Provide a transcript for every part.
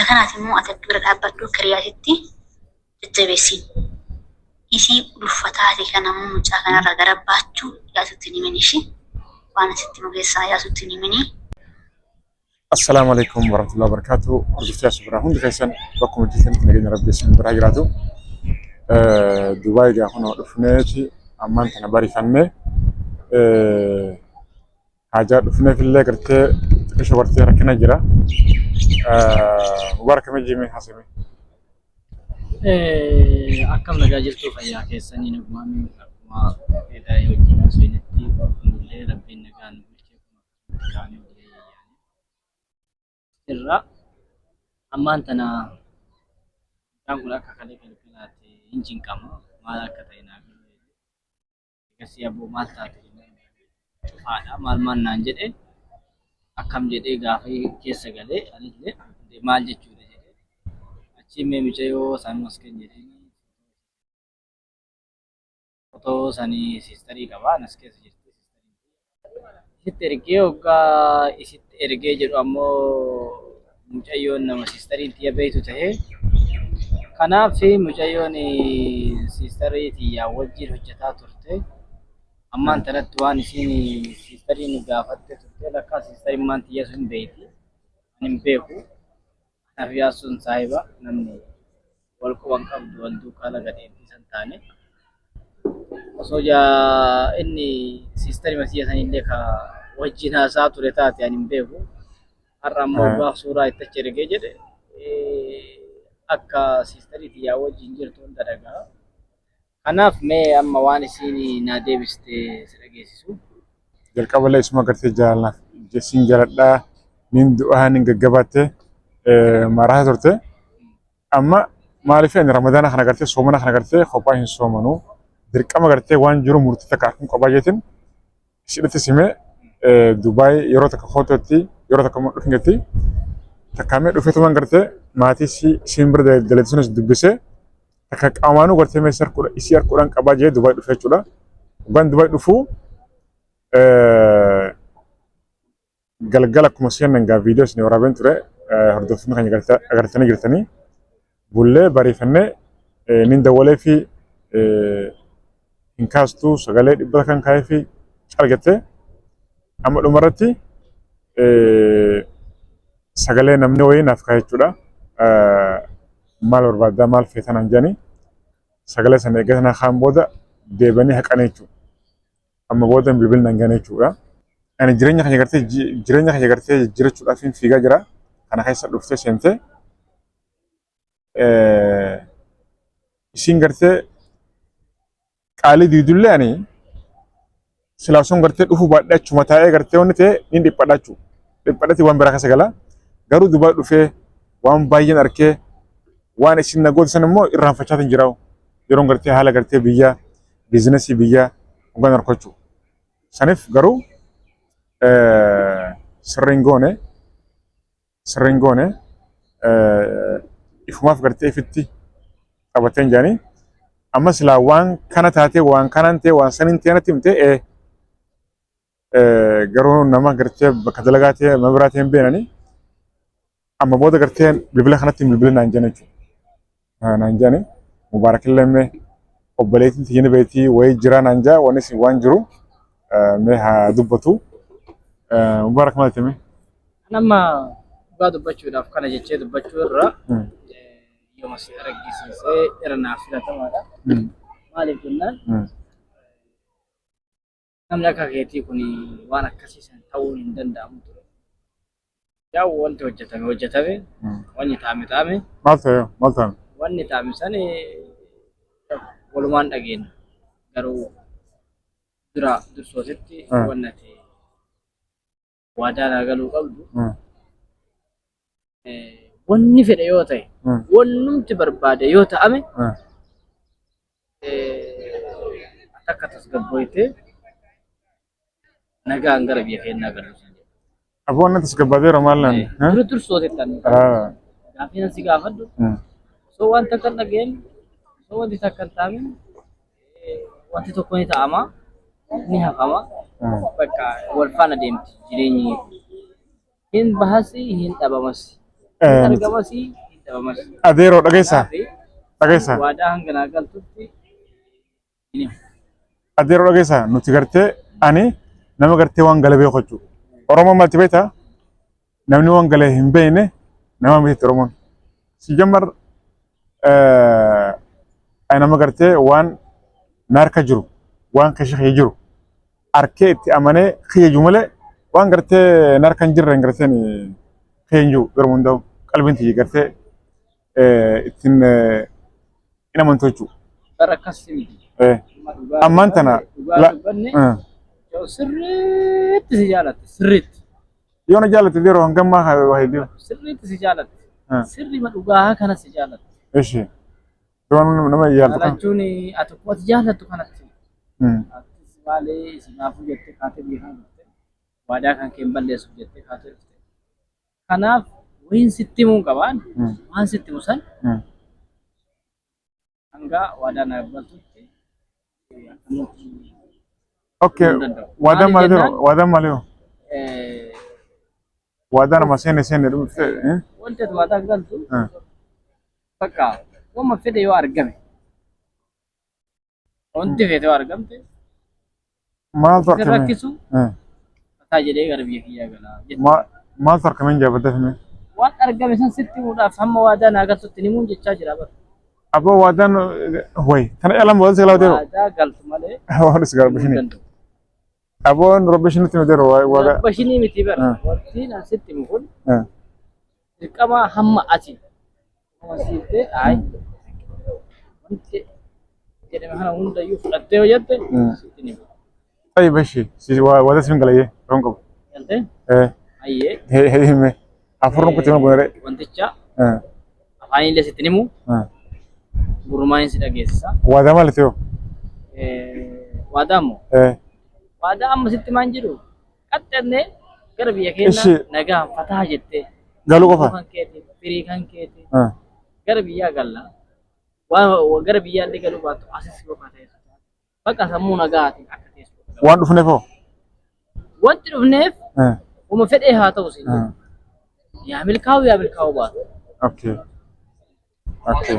كانت مو أتدور الأبدو كرياتي الجبسين إسي رفتاتي كان مو مجاكنا رغرباتشو يا ستني منيشي وانا ستي مغيسا يا ستني مني. السلام عليكم ورحمة الله وبركاته. أرجو شكرا هون دخيسن بكم جيسن نجينا ربي سن براجراتو دبي جا هنا رفناتي أمان تنا باري فنّي حاجة رفنا في اللي قرتي كشورتي ركنا جرا وبارك مجي من حسمي akkam nagaa jirtu fayyaa keessanii nagmaan akkuma fedhaa wajjin asoonetti illee rabbiin nagaan bulchee kuma kaanii irra ammaan tana kan kun akka kalee kalkalaate injin qama maal akka ta'e naa gasii aboo maal taate cufaadha maal naan jedhe akkam jedhee gaafii keessa galee anillee maal jechuudha Cime micayo sanus kenjeni foto sani sisteri kawan aske sejati isit erge oga isit erge jedhu ammo mucayyoon nama sisteri tiya beeytu tahe kanaaf mucayyoon sisteri tiya wajjin hojjetaa turte ammaan tanatti waan isin sisteriin gaafatte turte lakka sisteri maan tiya sun beeyti anin beeku Nafiyasun sahiba namni walku qabdu wal duukaa gadeetti san taane osoo inni siistari masiya sanillee ka wajjin haasaa ture taate ani hin beeku har'a ammoo gaaf suuraa itti achi ergee jedhe akka siistari tiyyaa wajjin jirtu hunda dhagaa kanaaf mee amma waan isiin naa deebiste si dhageessisu jalqaballee isuma gartee jaalnaaf jessiin jaladhaa nin du'aa nin gaggabatte marah turte amma maaliif ani ramadana kana gartee soomana kana gartee kophaa hin soomanu dirqama gartee waan jiru murtii takka akkuma qabaa jeetin sidhatti simee Dubai yeroo takka foototti yeroo takka immoo dhufingetti takkaamee dhufeetumaan gartee maatii siin bira daleetti sunis dubbisee takka qaamaanuu gartee meeshaa harkudha isii harkudhaan qabaa jee Dubai dhufee jechuudha. Dhugaan Dubai dhufuu galgala akkuma seenan gaa viidiyoo isin waraabeen ture hordoftoonni kan agartanii jirtanii bullee bariifannee nin dawalee fi hin kaastuu sagalee dhibbata kan kaa'ee fi calgattee amma dhumarratti sagalee namni wayii naaf kaa'e jechuudha. Maal barbaaddaa maal feetan hanjanii sagalee sana eeggatanii kaan booda deebanii haqanii jechuudha. Amma booda bilbilna hanganii jechuudha. Ani jireenya kan gartee jirachuudhaaf hin fiigaa jira. Kana keessa dhuftee seentee isiin gartee qaalii diidullee ani silaasoon gartee dhufuu baadhee achuma taa'ee gartee wanni ta'e ni dhiphadhaachuu dhiphadhati waan biraa keessa gala garuu Dubai dhufee waan baay'een arkee waan isin nagoota san immoo irraanfachaa hin jiraa'u yeroon gartee haala gartee biyyaa biizinesii biyyaa hoggan harkachuu saniif garuu sirriin goone ifumaaf gartee ifitti qabateen jaanii amma silaa waan kana taatee waan kanaan ta'e waan saniin ta'e natti himte garuu nama gartee bakka dalagaa ta'e mabiraa ta'e hin beenanii amma booda gartee bilbila kanatti bilbila naan jane jechuudha. Naan jane mubaarakillee mee obboleettiin tiyyin beetii wayii jiraa naan jaa waan isin waan jiru mee haa dubbatu mubaarak maal ta'e mee. Nama dhugaa dubbachuudhaaf kana jechee dubbachuu irra yooma si argisiisee irnaaf filatamaadha. Maaliif jennaan namni akka keetii kun waan akkasii san ta'uu hin danda'amu ture. Yaa wanti hojjetame wanni taa'ame maal ta'e wanni taa'ame san walumaan dhageenya garuu dursootitti wannati waadaa galuu qabdu wanni fedhe yoo ta'e wannumti barbaade yoo ta'ame akka tasgabboyte nagaan gara biyya keenyaa galuusan aboon na tasgabbaadeera maallan dursootettan gaafiin si gaafadhu soo wanta kan dhageen soo wanti takka hin taamin wanti tokko ni ta'ama ni hafama bakka wal faana deemti jireenyi hin bahasi hin dhabamas argamasi dhabamas. Adeeroo dhageessaa dhageessaa Waadaa hanganaa galtutti ini adeeroo dhageessaa nuti gartee ani nama gartee waan gala beeku jechuudha. Oromoon maalti beektaa? Namni waan gala hin beekne nama miti Oromoon. Si jammar nama gartee waan naarka jiru waan kashii jiru arkee itti amanee kiyyaju malee waan gartee naarka hin jirre garteen kiyyu garuu hundaa'u qalbiin tiyyi gartee ittiin ina amantu jechuudha. barakkas miti. Ammaan tana sirriitti si jaalatte sirriitti. Yoo na jaalatte yeroo hangammaa waa hedduu. Sirriitti si jaalatte. Sirri dhugaa kana si jaalatte. Eshi. Doon nama jaalatu. Jechuun ati akkuma jaalattu kanatti. Atis malee isinaafuu jettee kaatee biifaa jirte. Waadaa kan kee balleessuuf jettee kaatee jirte. Kanaaf wayin sitti himuu qabaan waan sitti himu san hanga waadaa na galtutti Okay. Waadaan maal jiru? Waadaan maal jiru? Waadaan nama seene dhufte. Wanti ati waadaa galtu bakka wama fedhe yoo argame wanti fedhe yoo argamte Maaltu argame? rakkisu ataa jedhee gara biyya kiyyaa galaa. Maaltu argame hin jaabadda fime? Waan argame san sitti himuudhaaf hamma waadaa naa galtutti himuun jechaa jira bara. Aboo waadaan way tana yalan boodasi galaa deero. Waadaa galtu malee. Waan is garbishini. Aboon robbishinitti miti deero waadaa. Robbishinii miti bara. Wanti na sitti himu kun dirqama hamma ati siftee wanti jedhame kana hundayyuu fudhattee yoo jette sitti himu. Ayi bashi si waada sin galaye ron ko. Yalte? Ayyee. Hime. Afurun kuti ma gonere. Wanticha afaan illee sitti himu. Gurmaa'in si dhageessisa. Waada maal ta'u? Waadaa moo? Waadaa amma sitti maan jiru? Qaxxannee gara biyya keenya nagaa fataa jettee. Galuu qofa. Kan keeti, firii kan keeti. Gara biyyaa galla. Gara biyyaa illee galuu baattu asis yoo ta'e. Bakka sammuu nagaati akka teessu. Waan dhufneef hoo? Wanti dhufneef uma fedhee haa ta'u sin. Yaa milkaa'u baatu. Okay. Okay.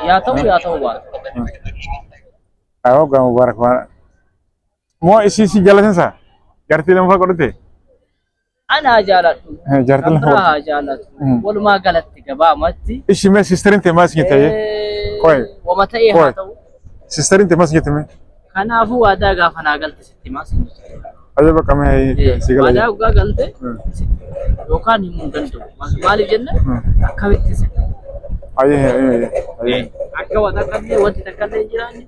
Yaa ta'u baatu. Ayo gak mubarak mana? Mau isi jalatin sa? Jarti lama kodete? Ana jaalatu. Jarti lama. Ana jaalatu. Walumaa galatti gabaa matti. Ishi me sisterin temas nyata ye? Koi. Wama ta'ee haa ta'u. Sisterin temas nyata me? Kanaafuu waadaa gaafa naa galte sitti maas. Ayo bakka me sigala. Waadaa gaafa galte yookaan himuu hin danda'u. Maaliif jenna? Akkamitti sitti. Aye. Akka waadaa qabne wanti takka illee hin jiraanne.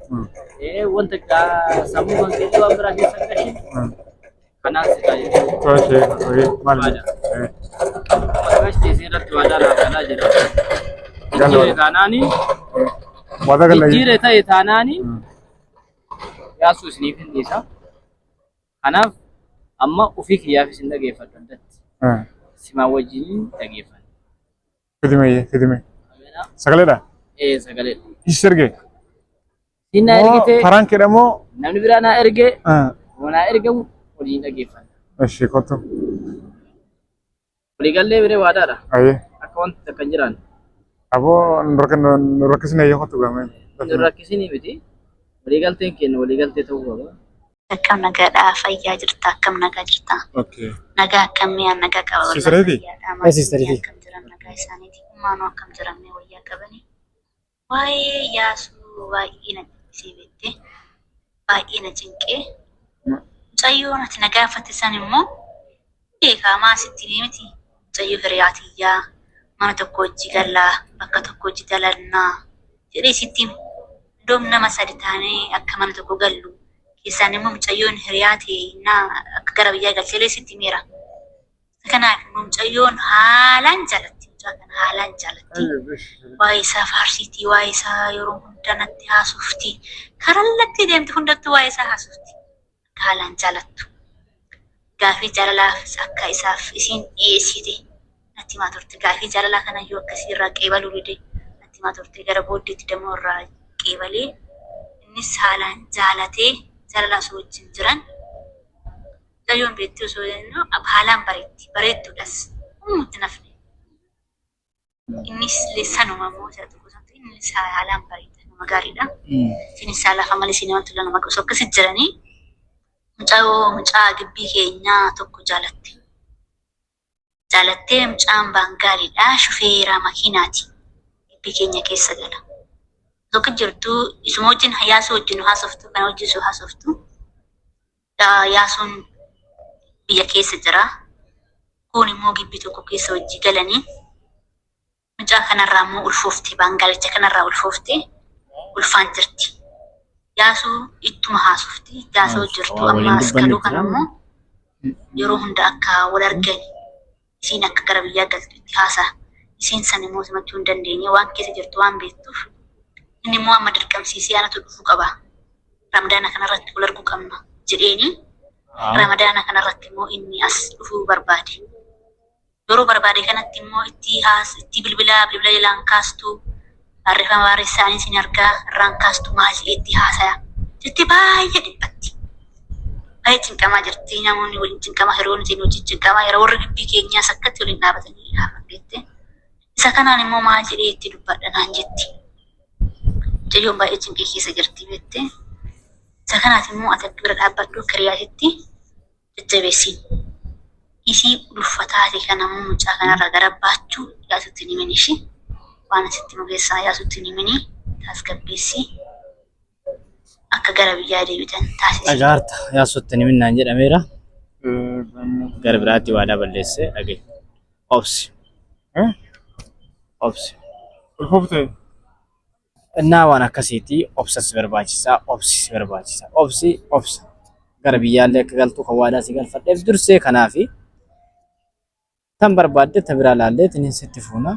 Wanta sammuu kan keessa waan biraa keessa gashin. Kanaaf si tajaajila. Okay. Maal? Magashti irratti waadaa naa galaa jira. Jijjiiree taanaani. Waadaa galaa. Jijjiiree ta'e taanaani. Yaasuu isiniif hin dhiisa. Kanaaf amma ofii kiyyaafis hin dhageeffadhu addatti. Simaa wajjin dhageeffadhu. Fidime. Sagaleedha? Sagaleedha. Ishi erge? Sinna ergite. Paraan kedhamoo? Namni biraa naa erge. Naa ergamu waliin dhageeffadhu. Eshi kottu. Waliigallee biree waadaadha. Aye. Akka wanti takka hin jiraanne. Aboo nurrakkisne yoo kottu gaame. Nurrakkisni miti. Waliigalteen keenya waliigaltee ta'uu qaba. Akkam nagaadhaa fayyaa jirta akkam nagaa jirta. Okay. Nagaa akkamii nagaa qaba. Sistereeti? Sistereeti. Akkam jiran nagaa isaaniiti. Maanoo akkam jiran wayyaa qabanii. Waa'ee yaasuu baay'ee na siibette. Baay'ee na cinqee. Mucayyoon ati na gaafate san immoo beekamaa sitti miti. Mucayyoo hiriyaatiyyaa mana tokko hojii gallaa bakka tokko hojii dalannaa jedhee sitti doom nama sadi taanee akka mana tokko gallu. Keessaan immoo mucayyoon hiriyaatee akka gara biyyaa galteelee sitti miira. Kanaaf mucayyoon haalaan jaalatti. Mucaa kana haalaan jaalatti. Waa'ee isaa faarsiitii, waa'ee isaa yeroo hunda natti haasofti. Karallatti deemte hundattuu waa'ee isaa haasofti. Akka haalaan jaalattu. Gaafii jaalalaaf akka isaaf isiin dhiyeessite natti himaa turte. Gaafii jaalalaa kanayyuu akkasii irraa qeebaluu dide natti himaa turte. Gara booddeetti dammoo irraa qeebalee innis haalaan jaalatee jaalala osoo wajjin jiran. Mucayyoon beektii osoo jennu haalaan bareetti. Bareedduudhas. Itti nafne. Innis sanuma moosa tokko sanatti innis haalaan bareeda nama gaariidha. Isinis haala famali isin wanti lama osoo akkasi jiranii mucaa gibbii keenyaa tokko jaalatte. Jaalattee mucaan baangaaliidha shufeera makiinaati. Gibbii keenya keessa gala. Tokko jirtu isuma wajjin yaasuu wajjin haasoftu kan hojjetu haasoftu. Yaasuun biyya keessa jira. Kun immoo gibbii tokko keessa wajjii galanii mucaa kanarraa immoo ulfoofte baangaalicha kanarraa ulfoofte ulfaan jirti. Yaasuu ittuma haasofti. Yaasoo jirtu amma askaluu kana immoo yeroo hunda akka wal argan isiin akka gara biyyaa galtu itti haasa'a. Isiin san immoo simachuu hin dandeenye waan keessa jirtu waan beektuuf inni immoo amma dirqamsiisee anatu dhufuu qaba. Ramadaana kanarratti wal arguu qabna jedheeni ramadaana kanarratti immoo inni as dhufuu barbaade. Yeroo barbaade kanatti immoo itti bilbila jalaan kaastu barreeffama barreessanii isin argaa irraan kaastu maal itti haasaya. Jetti baay'ee dhiphatti. Baay'ee cinqamaa jirti namoonni waliin cinqamaa hiriyoonni isin wajjin cinqamaa yeroo warri gibbii keenyaas akkatti waliin dhaabatanii haafamteette. Isa kanaan immoo maal jedhee itti dubbadha naan jetti. Jayyoon baay'ee cinqee keessa jirti beektee. Isa kanaaf immoo ati bira dhaabbadhu akka riyaatitti jajjabeessiin. Isii ulfaataate kana immoo mucaa kanarraa gara baachuu yaasutti ni minishi. Waan asitti nu keessaa yaasutti ni mini tasgabbeessi. Akka gara biyyaa deebitan taasisi. Dhagaarta yaasutti ni minnaan jedhameera. Gara biraatti waadaa balleessee dhagaye. Obsi. Obsi. Ulfooftee. Innaa waan akkasiitii obsas barbaachisaa, obsis barbaachisaa. Obsa. Gara biyyaallee akka galtu kan waadaa si galfadheef dursee kanaafi tan barbaadde ta biraa laallee tiniin sitti fuuna.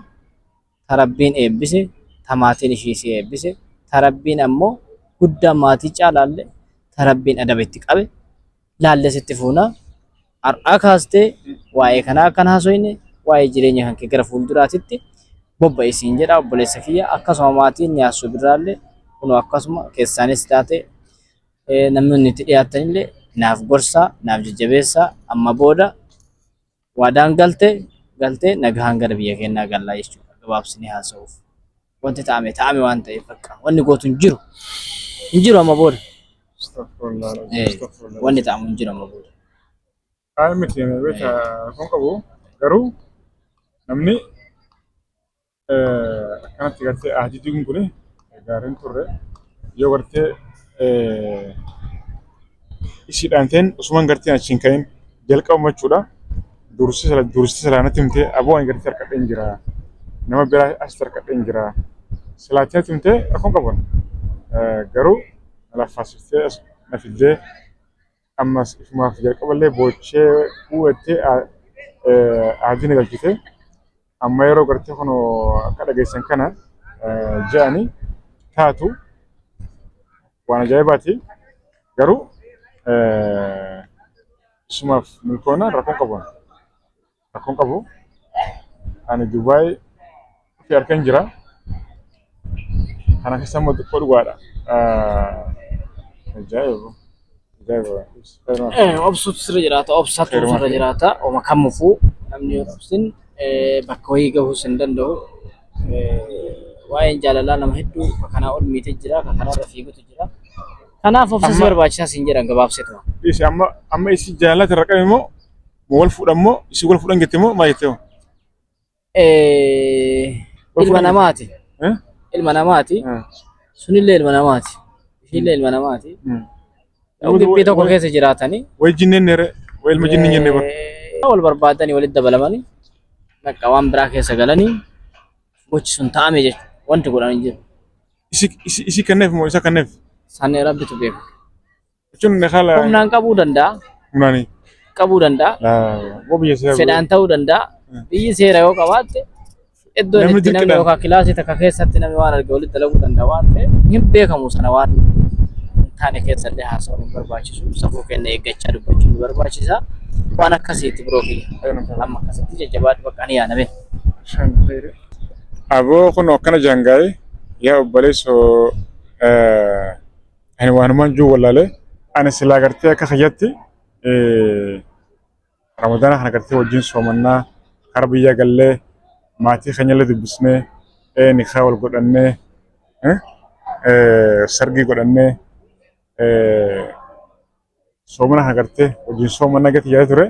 Tarabbiin eebbise, tamaatiin ishiisii eebbise, tarabbiin ammoo guddaa maatii caalaalle, tarabbiin adaba itti qabe, laallee sitti fuuna. Har'aa kaastee waa'ee kanaa akkan haasoyne, waa'ee jireenya kan kee gara fuulduraatitti bobba'isiin jedha obboleessa kiyya akkasuma maatiin yaasuu biraallee kunoo akkasuma keessaanis taate namni itti dhiyaatanillee naaf gorsaa, naaf jajjabeessaa amma booda waadaan galtee nagahaan gara biyya keenyaa gallaa jechuudha. Gabaabsinee haasa'uuf. Wanti ta'ame waan ta'eef akka wanni gootu hin jiru amma booda. Wanni ta'amu hin jiru amma booda. Haala miti beekta kun qabu garuu namni akkanatti gartee ajijiin kun gaariin turre yoo gartee ishiidhaan ta'een osumaan gartee achiin ka'een jalqabama jechuudha. Dursi salaanatti himtee aboo ani gartee harkadheen jira. Nama biraa asitti harkadheen jira. Salaattii himtee rakkoon qaban. Garuu lafaasiftee na fiddee ammas ifumaaf jalqaballee boochee bu'attee aadini galchitee amma yeroo gartee kun akka dhageessan kana je'anii taatu waan ajaa'ibaati. Garuu isumaaf milkoona rakkoon qabu. Ani Dubaay fi harkan jira. Kana keessa immoo xiqqoo dhugaadha. Ajaa'iba. Obsuutu sirra jiraata, obsatu sirra jiraata. Oma kamufuu namni yoo obsin bakka wayii gahuus hin danda'u. Waa'een jaalalaa nama hedduu kanaa ol miitee jira, kanarra fiigutu jira. Kanaaf obsasi barbaachisaa siin jedhan gabaabseetuma. Amma isi jaalala irra qabe immoo wal fuudhammoo isi wal fuudhan jette immoo maal jettee? Ilma namaati. Ilma namaati. Sunillee ilma namaati. Ishiillee ilma namaati. Gibbii tokko keessa jiraatanii. Way jinneen neere, way ilma jinneen jennee bara. Wal barbaadanii walitti dabalamanii bakka waan biraa keessa galanii gochi sun ta'ame jechuudha. Wanti godhan hin jiru. Isi kenneef moo isa kenneef? Sanee rabbitu beeka. Jechuun haala. Humnaan qabuu danda'a. Humnaanii. Qabuu danda'a. Fedhaan ta'uu danda'a. Biyyi seera yoo qabaatte iddoon itti namni yookaan kilaasii takka keessatti namni waan arge walitti dalaguu danda'a waan ta'eef hin beekamu sana waan taane keessallee haasa'uun hin barbaachisu. Safuu keenya eeggachaa dubbachuun nu barbaachisa. Waan akkasiitti biroo kiyya. Amma akkasitti jajjabaatu bakka ni yaadame. Aboo kun akkana jaangaa'e yaa obboleessoo ani waanumaan jiru wallaalee ani silaa gartee akka fayyatti ramadaana kana gartee wajjin soomannaa kara biyya gallee maatii keenya dubbisnee nikaa wal godhannee sargii godhannee soomana kana gartee wajjin soomana gati yaada ture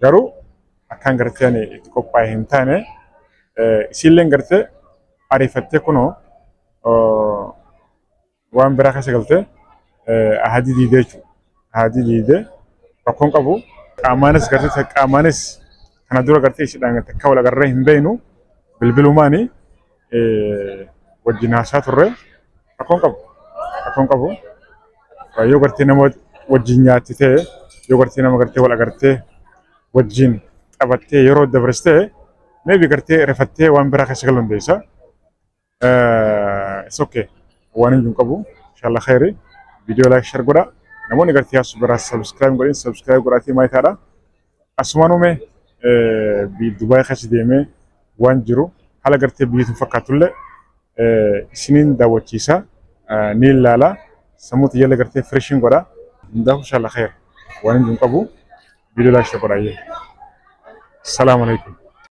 garuu akkaan gartee ani itti qophaa'e hin taane isiilleen gartee ariifattee kunoo waan biraa keessa galtee ahadii diidee jechuudha. Ahadii diidee rakkoon qabu qaamaanis gartee qaamaanis kana dura gartee ishiidhaan takka wal agarree hin beeknu bilbilumaani wajjin haasaa turre rakkoon qabu yoo gartee nama wajjin nyaatti ta'e yoo gartee nama gartee wal agartee wajjin taphattee yeroo dabarsitee maybe gartee rifattee waan biraa keessa galuu dandeessa. It's okay. Waan hin qabu inshallah khairi video like share godha namoonni gartee asu biraa subscribe godhaatii maayitaadha. Asumanume Dubai keessa deemee waan jiru haala gartee biyyattiin fakkaatullee isiniin daawwachiisa ni ilaala sammuu xiyyaala gartee freshin godha hundaaf inshallah khair waan hin qabu video like share godha. Assalamu alaikum.